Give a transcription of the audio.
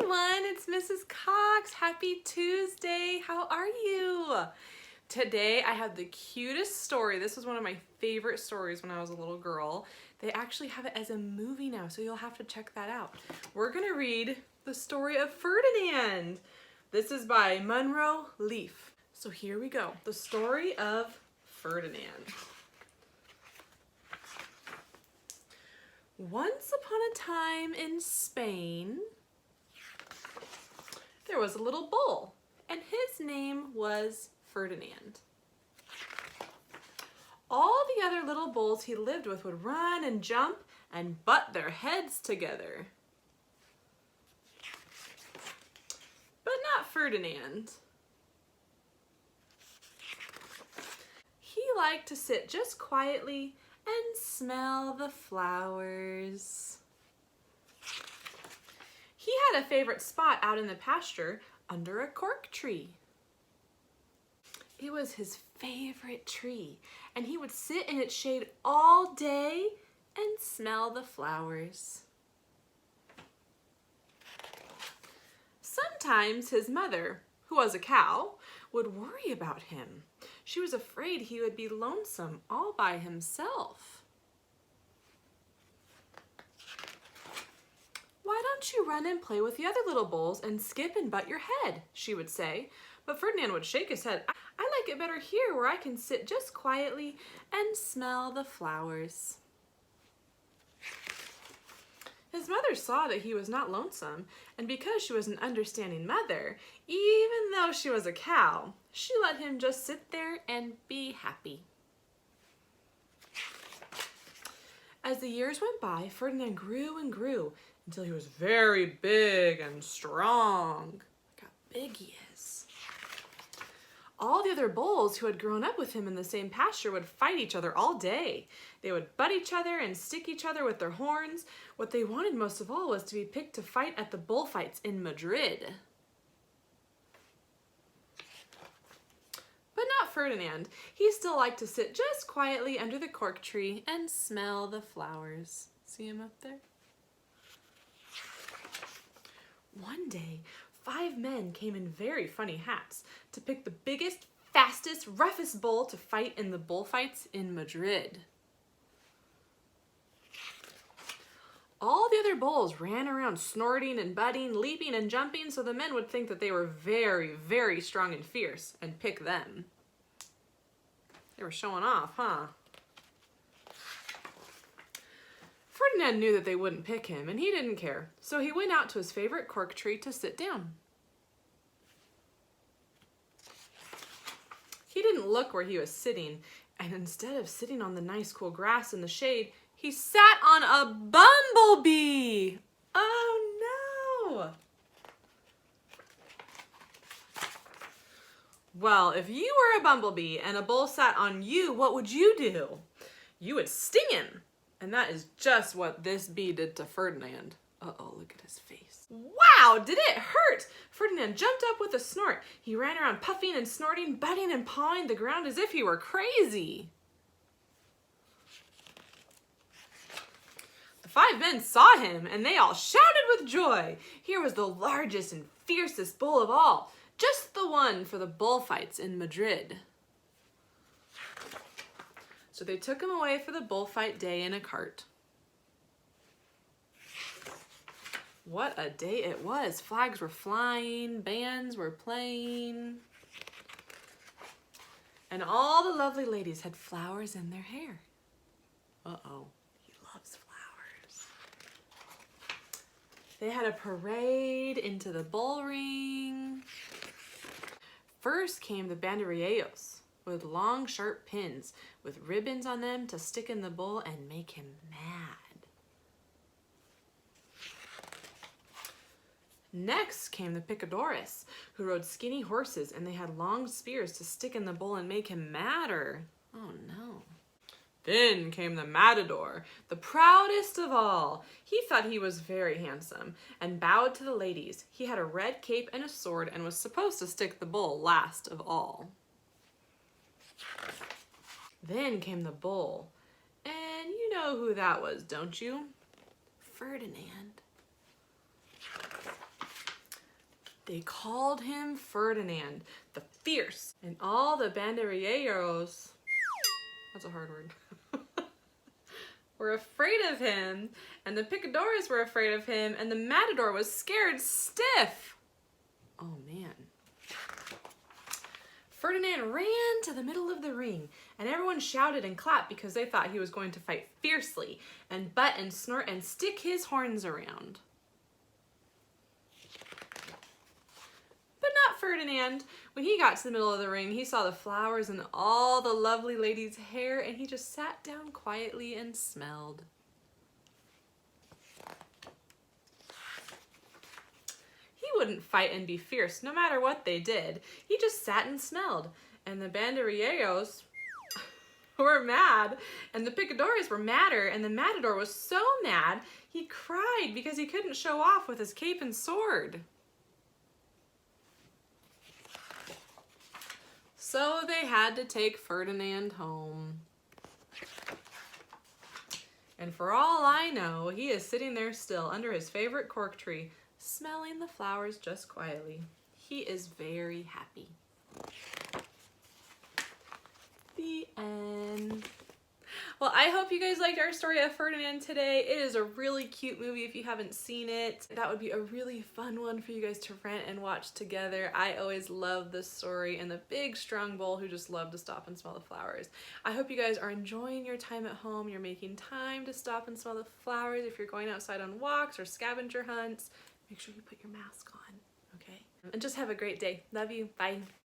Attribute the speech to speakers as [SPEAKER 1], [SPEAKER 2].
[SPEAKER 1] everyone, it's Mrs. Cox. Happy Tuesday. How are you? Today I have the cutest story. This was one of my favorite stories when I was a little girl. They actually have it as a movie now, so you'll have to check that out. We're gonna read the story of Ferdinand. This is by Monroe Leaf. So here we go. The story of Ferdinand. Once upon a time in Spain, there was a little bull, and his name was Ferdinand. All the other little bulls he lived with would run and jump and butt their heads together. But not Ferdinand. He liked to sit just quietly and smell the flowers. He had a favorite spot out in the pasture under a cork tree. It was his favorite tree, and he would sit in its shade all day and smell the flowers. Sometimes his mother, who was a cow, would worry about him. She was afraid he would be lonesome all by himself. "Why don't you run and play with the other little bulls and skip and butt your head?" she would say. But Ferdinand would shake his head. "I like it better here where I can sit just quietly and smell the flowers." His mother saw that he was not lonesome, and because she was an understanding mother, even though she was a cow, she let him just sit there and be happy. As the years went by, Ferdinand grew and grew until he was very big and strong. Look how big he is. All the other bulls who had grown up with him in the same pasture would fight each other all day. They would butt each other and stick each other with their horns. What they wanted most of all was to be picked to fight at the bullfights in Madrid. But not Ferdinand. He still liked to sit just quietly under the cork tree and smell the flowers. See him up there? One day, 5 men came in very funny hats to pick the biggest, fastest, roughest bull to fight in the bullfights in Madrid. All the other bulls ran around snorting and butting, leaping and jumping, so the men would think that they were very, very strong and fierce and pick them. They were showing off, huh? Ferdinand knew that they wouldn't pick him, and he didn't care, so he went out to his favorite cork tree to sit down. He didn't look where he was sitting, and instead of sitting on the nice cool grass in the shade, he sat on a bumblebee. Oh no! Well, if you were a bumblebee and a bull sat on you, what would you do? You would sting him. And that is just what this bee did to Ferdinand. Uh-oh, look at his face. Wow, did it hurt? Ferdinand jumped up with a snort. He ran around puffing and snorting, butting and pawing the ground as if he were crazy. The 5 men saw him, and they all shouted with joy. Here was the largest and fiercest bull of all, just the one for the bullfights in Madrid. So they took him away for the bullfight day in a cart. What a day it was. Flags were flying, bands were playing, and all the lovely ladies had flowers in their hair. Uh-oh, he loves flowers. They had a parade into the bull ring. First came the banderilleros, with long sharp pins with ribbons on them to stick in the bull and make him mad. Next came the picadores, who rode skinny horses, and they had long spears to stick in the bull and make him madder. Oh no. Then came the matador, the proudest of all. He thought he was very handsome and bowed to the ladies. He had a red cape and a sword and was supposed to stick the bull last of all. Then came the bull, and you know who that was, don't you? Ferdinand. They called him Ferdinand, the Fierce. And all the banderilleros, that's a hard word, were afraid of him, and the picadores were afraid of him, and the matador was scared stiff. Oh man. Ferdinand ran to the middle of the ring, and everyone shouted and clapped because they thought he was going to fight fiercely and butt and snort and stick his horns around. But not Ferdinand. When he got to the middle of the ring, he saw the flowers and all the lovely ladies' hair, and he just sat down quietly and smelled. He wouldn't fight and be fierce no matter what they did. He just sat and smelled. And the banderilleros were mad, and the picadores were madder, and the matador was so mad he cried because he couldn't show off with his cape and sword. So they had to take Ferdinand home. And for all I know, he is sitting there still under his favorite cork tree, smelling the flowers just quietly. He is very happy. The end. Well, I hope you guys liked our story of Ferdinand today. It is a really cute movie if you haven't seen it. That would be a really fun one for you guys to rent and watch together. I always love this story and the big strong bull who just loved to stop and smell the flowers. I hope you guys are enjoying your time at home. You're making time to stop and smell the flowers. If you're going outside on walks or scavenger hunts, make sure you put your mask on, okay? And just have a great day. Love you. Bye.